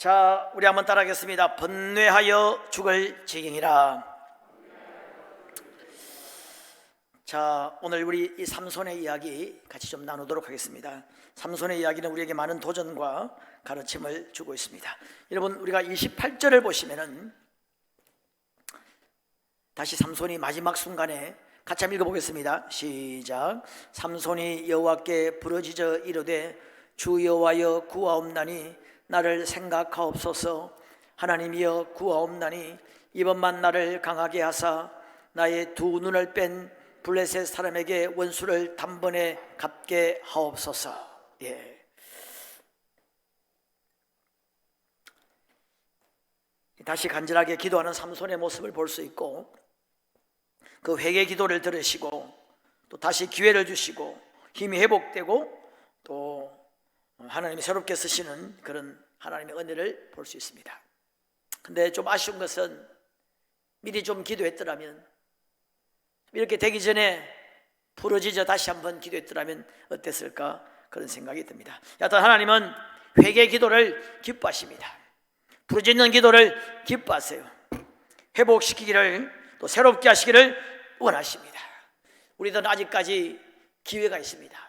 자, 우리 한번 따라하겠습니다. 번뇌하여 죽을 지경이라. 자, 오늘 우리 이 삼손의 이야기 같이 좀 나누도록 하겠습니다. 삼손의 이야기는 우리에게 많은 도전과 가르침을 주고 있습니다. 여러분, 우리가 28절을 보시면은 다시 삼손이 마지막 순간에 같이 한번 읽어보겠습니다. 시작. 삼손이 여호와께 부르짖어 이르되 주 여호와여 구하옵나니 나를 생각하옵소서. 하나님이여 구하옵나니 이번만 나를 강하게 하사 나의 두 눈을 뺀 블레셋 사람에게 원수를 단번에 갚게 하옵소서. 예. 다시 간절하게 기도하는 삼손의 모습을 볼 수 있고, 그 회개 기도를 들으시고 또 다시 기회를 주시고 힘이 회복되고 또 하나님이 새롭게 쓰시는 그런 하나님의 은혜를 볼 수 있습니다. 근데 좀 아쉬운 것은 미리 좀 기도했더라면, 이렇게 되기 전에 부르짖어 다시 한번 기도했더라면 어땠을까, 그런 생각이 듭니다. 여하튼 하나님은 회개 기도를 기뻐하십니다. 부르짖는 기도를 기뻐하세요. 회복시키기를 또 새롭게 하시기를 원하십니다. 우리들은 아직까지 기회가 있습니다.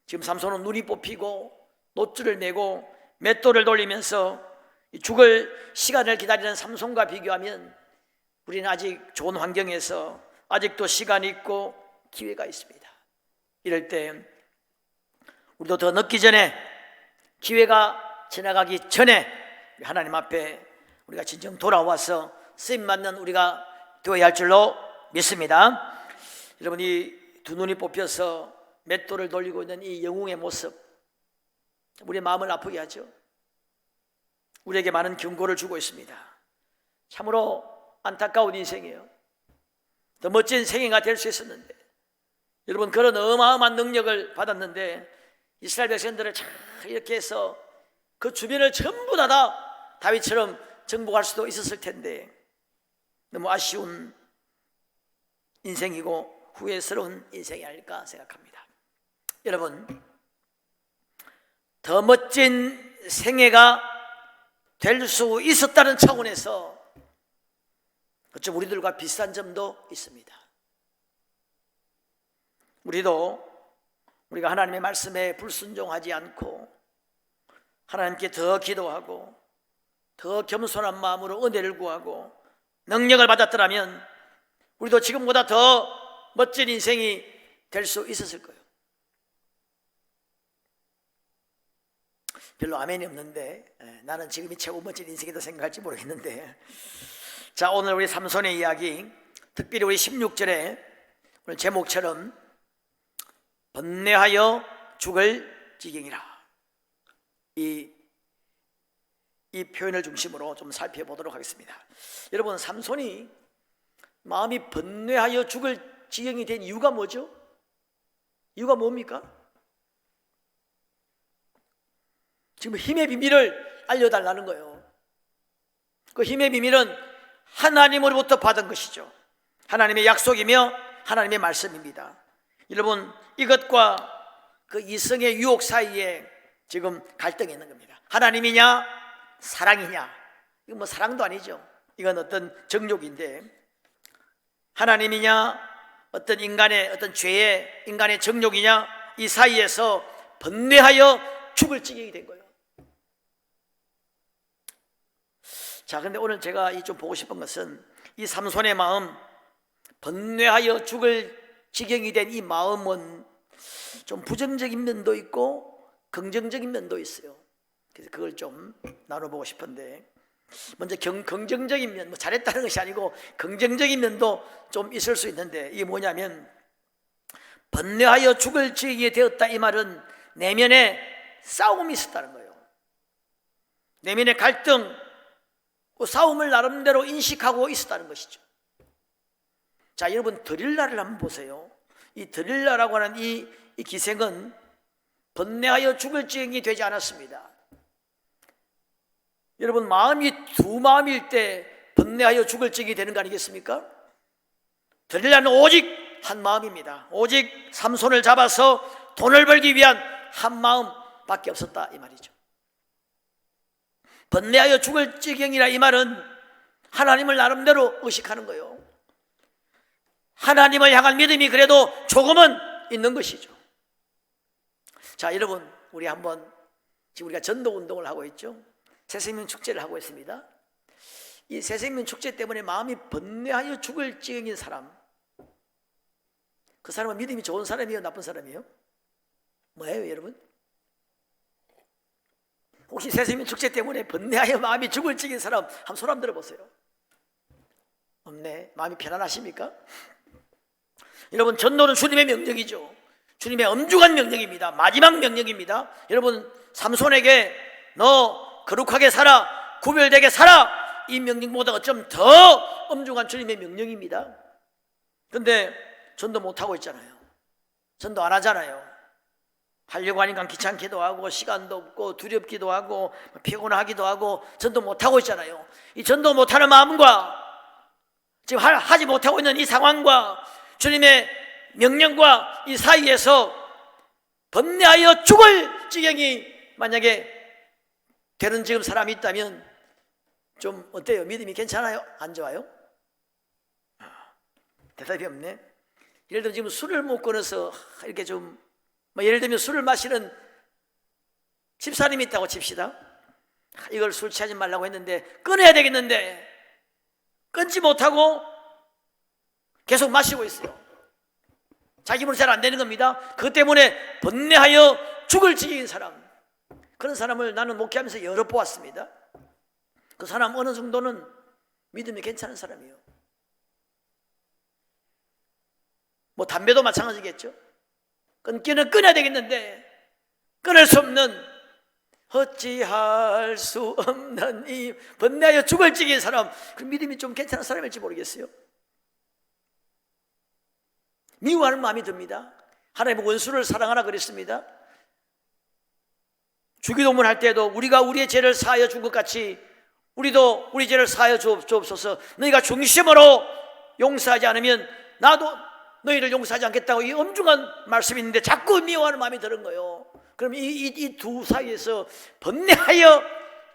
지금 삼손은 눈이 뽑히고 노줄을 메고 맷돌을 돌리면서 죽을 시간을 기다리는 삼손과 비교하면 우리는 아직 좋은 환경에서 아직도 시간이 있고 기회가 있습니다. 이럴 때 우리도 더 늦기 전에, 기회가 지나가기 전에 하나님 앞에 우리가 진정 돌아와서 쓰임받는 우리가 되어야 할 줄로 믿습니다. 여러분이 두 눈이 뽑혀서 맷돌을 돌리고 있는 이 영웅의 모습, 우리의 마음을 아프게 하죠. 우리에게 많은 경고를 주고 있습니다. 참으로 안타까운 인생이에요. 더 멋진 생애가 될 수 있었는데, 여러분 그런 어마어마한 능력을 받았는데 이스라엘 백성들을 잘 이렇게 해서 그 주변을 전부 다 다윗처럼 정복할 수도 있었을 텐데 너무 아쉬운 인생이고 후회스러운 인생이 아닐까 생각합니다. 여러분, 더 멋진 생애가 될 수 있었다는 차원에서 어쩜 우리들과 비슷한 점도 있습니다. 우리가 하나님의 말씀에 불순종하지 않고 하나님께 더 기도하고 더 겸손한 마음으로 은혜를 구하고 능력을 받았더라면 우리도 지금보다 더 멋진 인생이 될 수 있었을 거예요. 별로 아멘이 없는데 나는 지금이 최고 멋진 인생이다 생각할지 모르겠는데, 자, 오늘 우리 삼손의 이야기, 특별히 우리 16절에 오늘 제목처럼 번뇌하여 죽을 지경이라, 이 표현을 중심으로 좀 살펴보도록 하겠습니다. 여러분, 삼손이 마음이 번뇌하여 죽을 지경이 된 이유가 뭐죠? 이유가 뭡니까? 지금 힘의 비밀을 알려달라는 거예요. 그 힘의 비밀은 하나님으로부터 받은 것이죠. 하나님의 약속이며 하나님의 말씀입니다. 여러분, 이것과 그 이성의 유혹 사이에 지금 갈등이 있는 겁니다. 하나님이냐 사랑이냐, 이건 뭐 사랑도 아니죠. 이건 어떤 정욕인데, 하나님이냐 어떤 인간의 어떤 죄의 인간의 정욕이냐, 이 사이에서 번뇌하여 죽을 지경이 된 거예요. 자, 근데 오늘 제가 좀 보고 싶은 것은 이 삼손의 마음, 번뇌하여 죽을 지경이 된 이 마음은 좀 부정적인 면도 있고 긍정적인 면도 있어요. 그래서 그걸 좀 나눠보고 싶은데, 먼저 긍정적인 면, 잘했다는 것이 아니고 긍정적인 면도 좀 있을 수 있는데, 이게 뭐냐면 번뇌하여 죽을 지경이 되었다, 이 말은 내면에 싸움이 있었다는 거예요. 내면의 갈등, 그 싸움을 나름대로 인식하고 있었다는 것이죠. 자, 여러분 드릴라를 한번 보세요. 이 드릴라라고 하는 이 기생은 번뇌하여 죽을 지경이 되지 않았습니다. 여러분, 마음이 두 마음일 때 번뇌하여 죽을 지경이 되는 거 아니겠습니까? 드릴라는 오직 한 마음입니다. 오직 삼손을 잡아서 돈을 벌기 위한 한 마음밖에 없었다, 이 말이죠. 번뇌하여 죽을 지경이라, 이 말은 하나님을 나름대로 의식하는 거예요. 하나님을 향한 믿음이 그래도 조금은 있는 것이죠. 자, 여러분, 우리 한번, 지금 우리가 전도운동을 하고 있죠. 새생명 축제를 하고 있습니다. 이 새생명 축제 때문에 마음이 번뇌하여 죽을 지경인 사람, 그 사람은 믿음이 좋은 사람이에요, 나쁜 사람이에요? 뭐예요, 여러분? 혹시 새생명 축제 때문에 번뇌하여 마음이 죽을 지경인 사람 한번 손 한번 들어보세요. 없네. 마음이 편안하십니까? 여러분, 전도는 주님의 명령이죠. 주님의 엄중한 명령입니다. 마지막 명령입니다. 여러분, 삼손에게 너 거룩하게 살아, 구별되게 살아, 이 명령보다 좀 더 엄중한 주님의 명령입니다. 그런데 전도 못하고 있잖아요. 전도 안 하잖아요. 하려고 하니까 귀찮기도 하고 시간도 없고 두렵기도 하고 피곤하기도 하고 전도 못하고 있잖아요. 이 전도 못하는 마음과 지금 하지 못하고 있는 이 상황과 주님의 명령과 이 사이에서 번뇌하여 죽을 지경이 만약에 되는 지금 사람이 있다면 좀 어때요? 믿음이 괜찮아요? 안 좋아요? 대답이 없네. 예를 들면 지금 술을 못 끊어서 이렇게 좀 예를 들면 술을 마시는 집사님이 있다고 칩시다. 이걸 술 취하지 말라고 했는데 끊어야 되겠는데 끊지 못하고 계속 마시고 있어요. 자기 힘으로 잘 안 되는 겁니다. 그것 때문에 번뇌하여 죽을 지경인 사람, 그런 사람을 나는 목회하면서 여러 보았습니다. 그 사람 어느 정도는 믿음이 괜찮은 사람이에요. 뭐 담배도 마찬가지겠죠. 끊기는 끊어야 되겠는데 끊을 수 없는, 어찌할 수 없는 이 번뇌하여 죽을 지경인 사람, 그 믿음이 좀 괜찮은 사람일지 모르겠어요. 미워하는 마음이 듭니다. 하나님은 원수를 사랑하라 그랬습니다. 주기도문 할 때도 우리가 우리의 죄를 사하여 준 것 같이 우리도 우리 죄를 사하여 주옵소서. 너희가 중심으로 용서하지 않으면 나도 너희를 용서하지 않겠다고, 이 엄중한 말씀이 있는데 자꾸 미워하는 마음이 드는 거예요. 그럼 이 두 사이에서 번뇌하여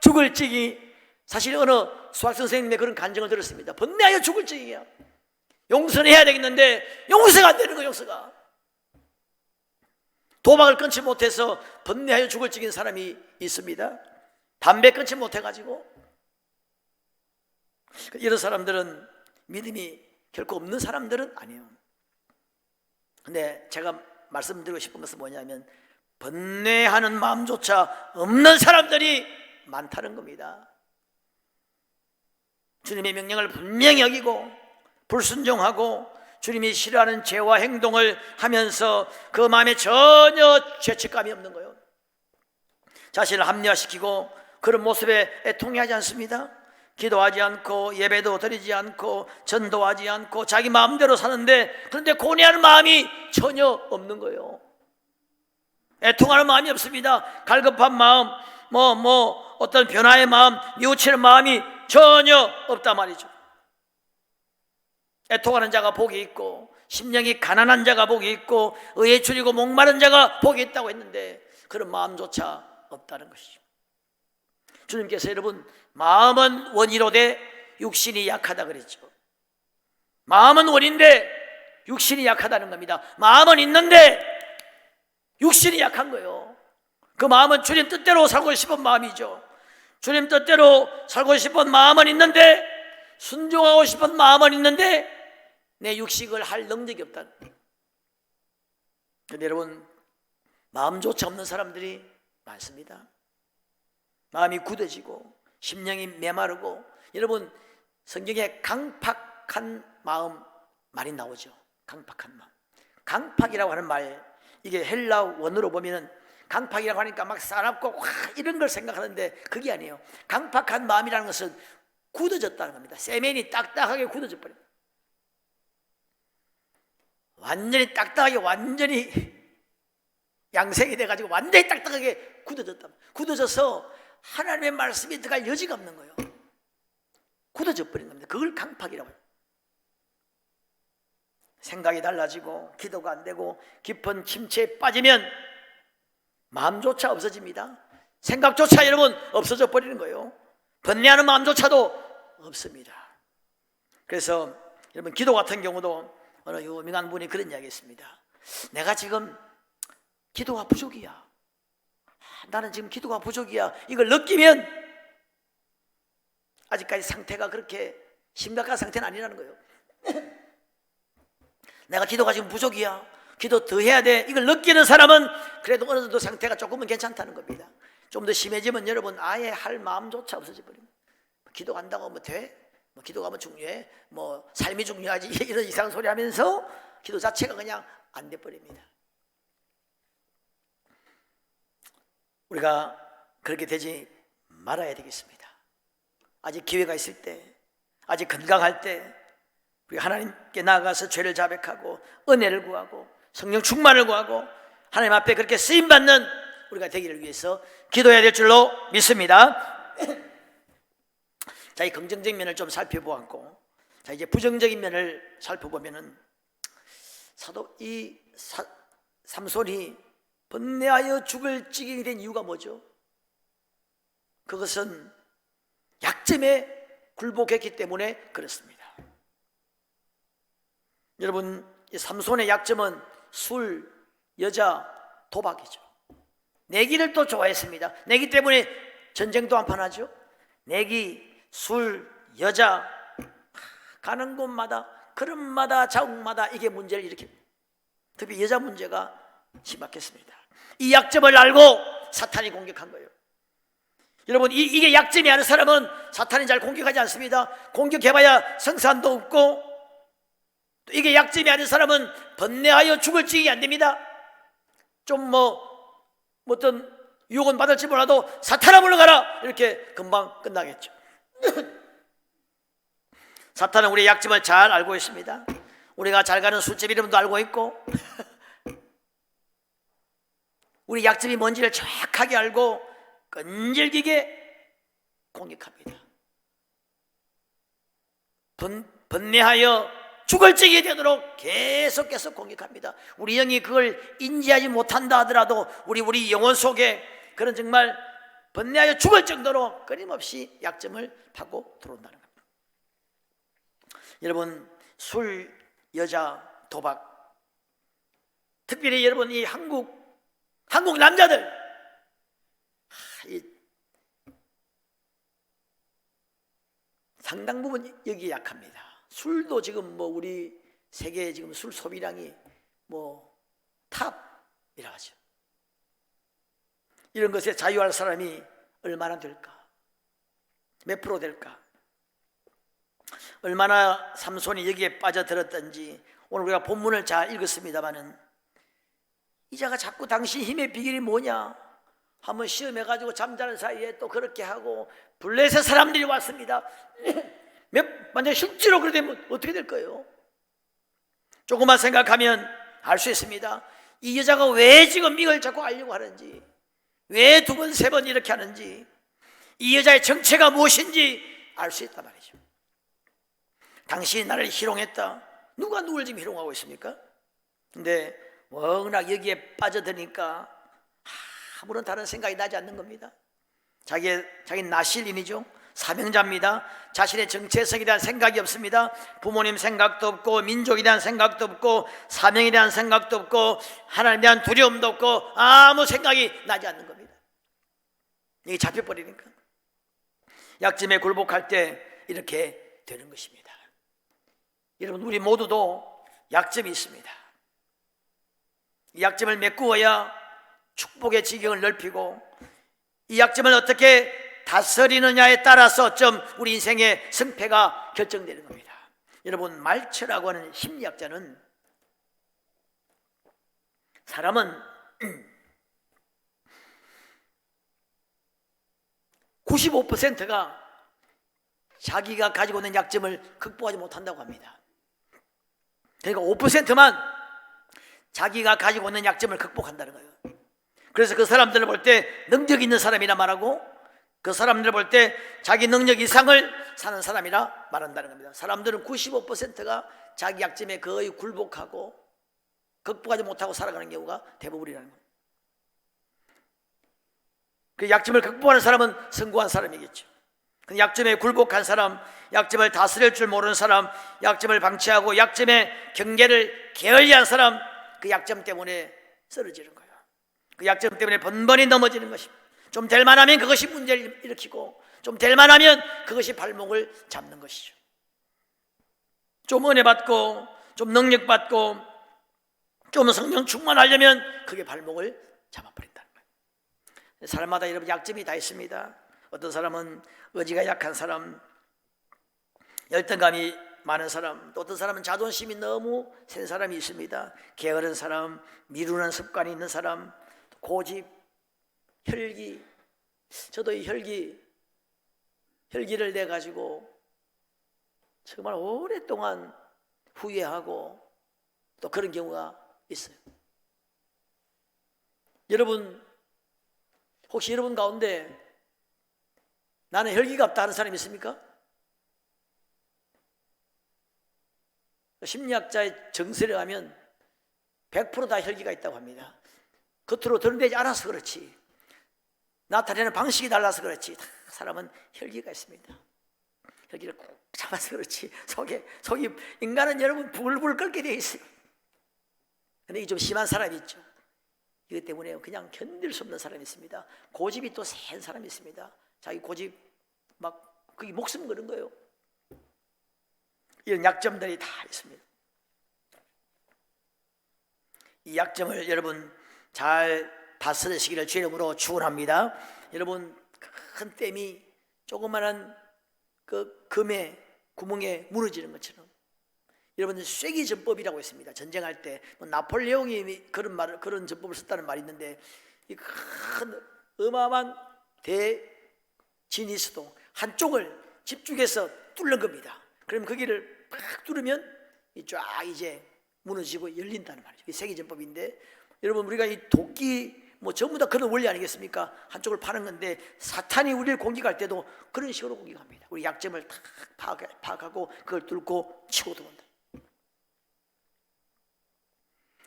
죽을 지기, 사실 어느 수학 선생님의 그런 간증을 들었습니다. 번뇌하여 죽을 지기야. 용서는 해야 되겠는데 용서가 안 되는 거예요. 용서가. 도박을 끊지 못해서 번뇌하여 죽을 지긴 사람이 있습니다. 담배 끊지 못해가지고. 이런 사람들은 믿음이 결코 없는 사람들은 아니에요. 근데 제가 말씀드리고 싶은 것은 뭐냐면 번뇌하는 마음조차 없는 사람들이 많다는 겁니다. 주님의 명령을 분명히 여기고 불순종하고 주님이 싫어하는 죄와 행동을 하면서 그 마음에 전혀 죄책감이 없는 거예요. 자신을 합리화시키고 그런 모습에 애통해하지 않습니다. 기도하지 않고 예배도 드리지 않고 전도하지 않고 자기 마음대로 사는데, 그런데 고뇌하는 마음이 전혀 없는 거예요. 애통하는 마음이 없습니다. 갈급한 마음, 어떤 변화의 마음, 뉘우치는 마음이 전혀 없단 말이죠. 애통하는 자가 복이 있고 심령이 가난한 자가 복이 있고 의에 줄이고 목마른 자가 복이 있다고 했는데 그런 마음조차 없다는 것이죠. 주님께서 여러분, 마음은 원이로되 육신이 약하다 그랬죠. 마음은 원인데 육신이 약하다는 겁니다. 마음은 있는데 육신이 약한 거예요. 그 마음은 주님 뜻대로 살고 싶은 마음이죠. 주님 뜻대로 살고 싶은 마음은 있는데, 순종하고 싶은 마음은 있는데 내 육식을 할 능력이 없다. 그런데 여러분, 마음조차 없는 사람들이 많습니다. 마음이 굳어지고 심령이 메마르고, 여러분 성경에 강팍한 마음 말이 나오죠. 강팍한 마음. 강팍이라고 하는 말, 이게 헬라 원어로 보면은 강팍이라고 하니까 막 사납고 이런 걸 생각하는데 그게 아니에요. 강팍한 마음이라는 것은 굳어졌다는 겁니다. 세면이 딱딱하게 굳어져 버려요. 완전히 딱딱하게, 완전히 양생이 돼가지고 완전히 딱딱하게 굳어졌다. 굳어져서 하나님의 말씀이 들어갈 여지가 없는 거예요. 굳어져 버린 겁니다. 그걸 강팍이라고 해요. 생각이 달라지고 기도가 안 되고 깊은 침체에 빠지면 마음조차 없어집니다. 생각조차 여러분 없어져 버리는 거예요. 번뇌하는 마음조차도 없습니다. 그래서 여러분, 기도 같은 경우도 어느 유명한 분이 그런 이야기 했습니다. 내가 지금 기도가 부족이야, 나는 지금 기도가 부족이야, 이걸 느끼면 아직까지 상태가 그렇게 심각한 상태는 아니라는 거예요. 내가 기도가 지금 부족이야, 기도 더 해야 돼, 이걸 느끼는 사람은 그래도 어느 정도 상태가 조금은 괜찮다는 겁니다. 좀 더 심해지면 여러분 아예 할 마음조차 없어져 버립니다. 기도 간다고 뭐 돼? 뭐 기도가 뭐 중요해? 뭐 삶이 중요하지? 이런 이상한 소리 하면서 기도 자체가 그냥 안 돼 버립니다. 우리가 그렇게 되지 말아야 되겠습니다. 아직 기회가 있을 때, 아직 건강할 때 우리 하나님께 나아가서 죄를 자백하고 은혜를 구하고 성령 충만을 구하고 하나님 앞에 그렇게 쓰임받는 우리가 되기를 위해서 기도해야 될 줄로 믿습니다. 자, 이 긍정적인 면을 좀 살펴보았고, 자, 이제 부정적인 면을 살펴보면은 삼손이 번뇌하여 죽을 지경이 된 이유가 뭐죠? 그것은 약점에 굴복했기 때문에 그렇습니다. 여러분, 이 삼손의 약점은 술, 여자, 도박이죠. 내기를 또 좋아했습니다. 내기 때문에 전쟁도 한판 하죠. 내기, 술, 여자, 가는 곳마다 걸음마다 자국마다 이게 문제를 일으킵니다. 특히 여자 문제가 심각했습니다. 이 약점을 알고 사탄이 공격한 거예요. 여러분, 이게 약점이 아닌 사람은 사탄이 잘 공격하지 않습니다. 공격해봐야 성산도 없고, 또 이게 약점이 아닌 사람은 번뇌하여 죽을 지경이 안 됩니다. 좀 어떤 유혹은 받을지 몰라도 사탄아 물러가라, 이렇게 금방 끝나겠죠. 사탄은 우리의 약점을 잘 알고 있습니다. 우리가 잘 가는 술집 이름도 알고 있고 우리 약점이 뭔지를 정확하게 알고 끈질기게 공격합니다. 번뇌하여 죽을 지경이 되도록 계속 공격합니다. 우리 영이 그걸 인지하지 못한다 하더라도 우리 영혼 속에 그런 정말 번뇌하여 죽을 정도로 끊임없이 약점을 파고 들어온다는 겁니다. 여러분, 술, 여자, 도박, 특별히 여러분 이 한국 남자들 상당 부분 여기에 약합니다. 술도 지금 우리 세계 지금 술 소비량이 탑이라 하죠. 이런 것에 자유할 사람이 얼마나 될까? 몇 프로 될까? 얼마나 삼손이 여기에 빠져들었던지 오늘 우리가 본문을 잘 읽었습니다마는 이자가 자꾸 당신 힘의 비결이 뭐냐 한번 시험해가지고 잠자는 사이에 또 그렇게 하고 블레셋 사람들이 왔습니다. 만약 실제로 그렇게 되면 어떻게 될 거예요? 조금만 생각하면 알 수 있습니다. 이 여자가 왜 지금 이걸 자꾸 알려고 하는지, 왜 두 번, 세 번 이렇게 하는지, 이 여자의 정체가 무엇인지 알 수 있단 말이죠. 당신이 나를 희롱했다. 누가 누굴 지금 희롱하고 있습니까? 근데 워낙 여기에 빠져드니까 아무런 다른 생각이 나지 않는 겁니다. 자기 나실인이죠. 사명자입니다. 자신의 정체성에 대한 생각이 없습니다. 부모님 생각도 없고 민족에 대한 생각도 없고 사명에 대한 생각도 없고 하나님에 대한 두려움도 없고 아무 생각이 나지 않는 겁니다. 이게 잡혀버리니까 약점에 굴복할 때 이렇게 되는 것입니다. 여러분, 우리 모두도 약점이 있습니다. 이 약점을 메꾸어야 축복의 지경을 넓히고 이 약점을 어떻게 다스리느냐에 따라서 좀 우리 인생의 승패가 결정되는 겁니다. 여러분, 말처라고 하는 심리학자는 사람은 95%가 자기가 가지고 있는 약점을 극복하지 못한다고 합니다. 그러니까 5%만 자기가 가지고 있는 약점을 극복한다는 거예요. 그래서 그 사람들을 볼 때 능력 있는 사람이라 말하고 그 사람들을 볼 때 자기 능력 이상을 사는 사람이라 말한다는 겁니다. 사람들은 95%가 자기 약점에 거의 굴복하고 극복하지 못하고 살아가는 경우가 대부분이라는 겁니다. 그 약점을 극복하는 사람은 성공한 사람이겠죠. 약점에 굴복한 사람, 약점을 다스릴 줄 모르는 사람, 약점을 방치하고 약점의 경계를 게을리한 사람, 그 약점 때문에 쓰러지는 거예요. 그 약점 때문에 번번이 넘어지는 것입니다. 좀 될 만하면 그것이 문제를 일으키고, 좀 될 만하면 그것이 발목을 잡는 것이죠. 좀 은혜 받고, 좀 능력 받고, 좀 성령 충만하려면 그게 발목을 잡아버린다는 거예요. 사람마다 여러분 약점이 다 있습니다. 어떤 사람은 의지가 약한 사람, 열등감이 많은 사람, 또 어떤 사람은 자존심이 너무 센 사람이 있습니다. 게으른 사람, 미루는 습관이 있는 사람, 고집, 혈기. 저도 이 혈기를 내 가지고 정말 오랫동안 후회하고 또 그런 경우가 있어요. 여러분, 혹시 여러분 가운데 나는 혈기가 없다 하는 사람이 있습니까? 심리학자의 정설에 가면 100% 다 혈기가 있다고 합니다. 겉으로 드러내지 않아서 그렇지, 나타내는 방식이 달라서 그렇지, 다 사람은 혈기가 있습니다. 혈기를 꼭 잡아서 그렇지 속이 인간은 여러분 불불 끓게 되어 있어요. 근데 이게 좀 심한 사람이 있죠. 이것 때문에 그냥 견딜 수 없는 사람이 있습니다. 고집이 또 센 사람이 있습니다. 자기 고집 막 그게 목숨 거는 거예요. 이런 약점들이 다 있습니다. 이 약점을 여러분 잘 다스리시기를 주의 이름으로 축원합니다. 여러분, 큰 댐이 조그마한 그 금의 구멍에 무너지는 것처럼, 여러분 쐐기 전법이라고 있습니다. 전쟁할 때 나폴레옹이 그런 전법을 썼다는 말이 있는데, 이 큰 어마어마한 대진이 있어도 한쪽을 집중해서 뚫는 겁니다. 그럼 거기를 팍 뚫으면 쫙 이제 무너지고 열린다는 말이죠. 이게 세계전법인데, 여러분 우리가 이 도끼 전부 다 그런 원리 아니겠습니까? 한쪽을 파는 건데, 사탄이 우리를 공격할 때도 그런 식으로 공격합니다. 우리 약점을 탁 파악하고 그걸 뚫고 치고 들어온다.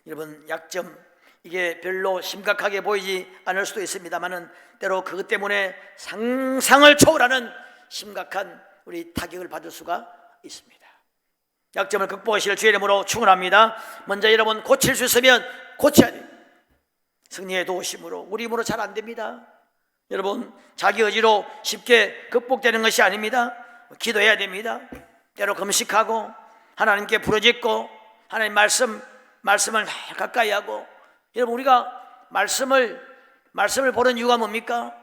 여러분, 약점, 이게 별로 심각하게 보이지 않을 수도 있습니다만은 때로 그것 때문에 상상을 초월하는 심각한 우리 타격을 받을 수가 있습니다. 약점을 극복하실 주의 이름으로 축원합니다. 먼저 여러분 고칠 수 있으면 고쳐야 돼요. 승리의 도우심으로, 우리 힘으로 잘 안 됩니다. 여러분, 자기 의지로 쉽게 극복되는 것이 아닙니다. 기도해야 됩니다. 때로 금식하고 하나님께 부르짖고 하나님 말씀을 가까이 하고. 여러분, 우리가 말씀을 보는 이유가 뭡니까?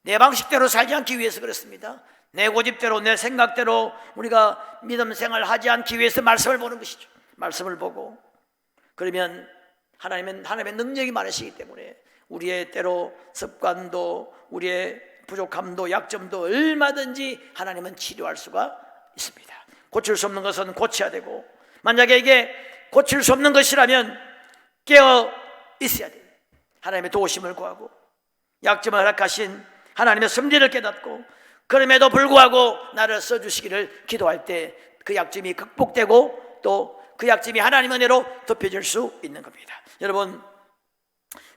내 방식대로 살지 않기 위해서 그렇습니다. 내 고집대로, 내 생각대로 우리가 믿음 생활을 하지 않기 위해서 말씀을 보는 것이죠. 말씀을 보고 그러면 하나님의 능력이 많으시기 때문에 우리의 때로 습관도, 우리의 부족함도, 약점도 얼마든지 하나님은 치료할 수가 있습니다. 고칠 수 없는 것은 고쳐야 되고, 만약에 이게 고칠 수 없는 것이라면 깨어 있어야 돼요. 하나님의 도우심을 구하고 약점을 허락하신 하나님의 섭리를 깨닫고, 그럼에도 불구하고 나를 써주시기를 기도할 때 그 약점이 극복되고 또 그 약점이 하나님의 은혜로 덮여질 수 있는 겁니다. 여러분,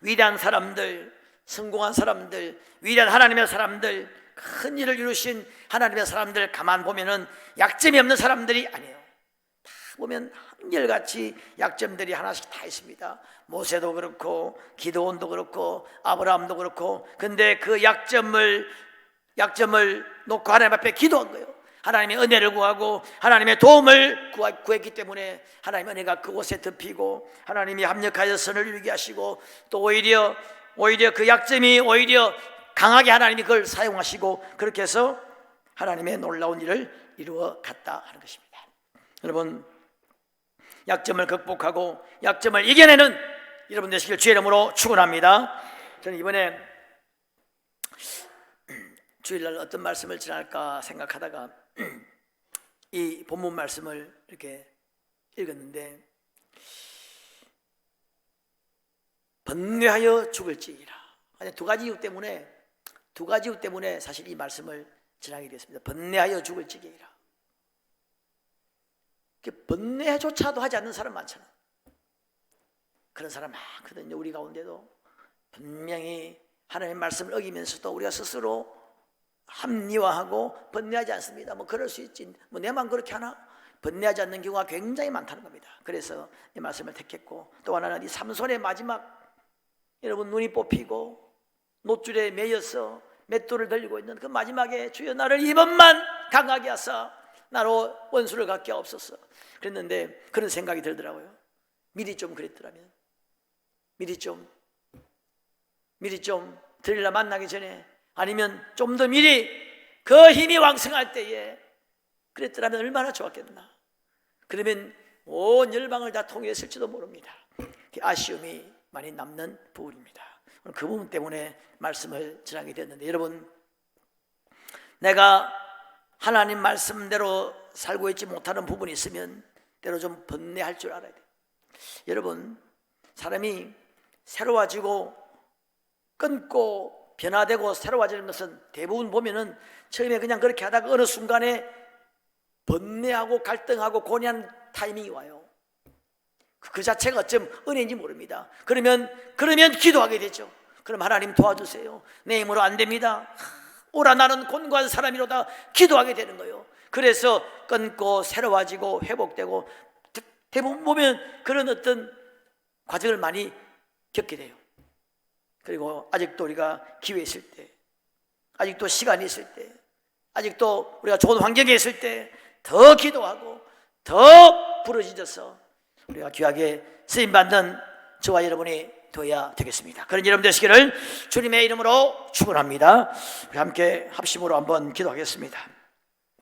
위대한 사람들, 성공한 사람들, 위대한 하나님의 사람들, 큰 일을 이루신 하나님의 사람들 가만 보면은 약점이 없는 사람들이 아니에요. 다 보면 한결같이 약점들이 하나씩 다 있습니다. 모세도 그렇고 기드온도 그렇고 아브라함도 그렇고. 근데 그 약점을 놓고 하나님 앞에 기도한 거예요. 하나님의 은혜를 구하고 하나님의 도움을 구했기 때문에 하나님의 은혜가 그곳에 덮이고 하나님이 합력하여 선을 이루게 하시고, 또 오히려 그 약점이 오히려 강하게 하나님이 그걸 사용하시고, 그렇게 해서 하나님의 놀라운 일을 이루어 갔다 하는 것입니다. 여러분, 약점을 극복하고 약점을 이겨내는 여러분 되시길 주의 이름으로 축원합니다. 저는 이번에 주일날 어떤 말씀을 전할까 생각하다가 이 본문 말씀을 이렇게 읽었는데, 번뇌하여 죽을지니라. 두 가지 이유 때문에 사실 이 말씀을 전하게 됐습니다. 번뇌하여 죽을지니라. 번뇌조차도 하지 않는 사람 많잖아. 그런 사람 많거든요. 우리 가운데도 분명히 하나님의 말씀을 어기면서도 우리가 스스로 합리화하고 번뇌하지 않습니다. 뭐 그럴 수 있지, 뭐 내만 그렇게 하나? 번뇌하지 않는 경우가 굉장히 많다는 겁니다. 그래서 이 말씀을 택했고, 또 하나는 이 삼손의 마지막, 여러분 눈이 뽑히고 노줄에 매여서 맷돌을 들고 있는 그 마지막에 주여 나를 이번만 강하게 하사 나로 원수를 갖게 하옵소서 그랬는데, 그런 생각이 들더라고요. 미리 좀 그랬더라면, 미리 좀 들릴라 만나기 전에, 아니면 좀 더 미리 그 힘이 왕성할 때에 그랬더라면 얼마나 좋았겠나. 그러면 온 열방을 다 통일했을지도 모릅니다. 아쉬움이 많이 남는 부분입니다. 그 부분 때문에 말씀을 전하게 됐는데, 여러분, 내가 하나님 말씀대로 살고 있지 못하는 부분이 있으면 때로 좀 번뇌할 줄 알아야 돼요. 여러분, 사람이 새로워지고 끊고 변화되고 새로워지는 것은 대부분 보면은 처음에 그냥 그렇게 하다가 어느 순간에 번뇌하고 갈등하고 고뇌하는 타이밍이 와요. 그 자체가 어쩜 은혜인지 모릅니다. 그러면 기도하게 되죠. 그럼 하나님 도와주세요. 내 힘으로 안 됩니다. 오라 나는 곤고한 사람이로다. 기도하게 되는 거예요. 그래서 끊고 새로워지고 회복되고, 대부분 보면 그런 어떤 과정을 많이 겪게 돼요. 그리고 아직도 우리가 기회 있을 때, 아직도 시간이 있을 때, 아직도 우리가 좋은 환경에 있을 때 더 기도하고 더 부르짖어서 우리가 귀하게 쓰임받는 저와 여러분이 되어야 되겠습니다. 그런 여러분 되시기를 주님의 이름으로 축원합니다. 우리 함께 합심으로 한번 기도하겠습니다.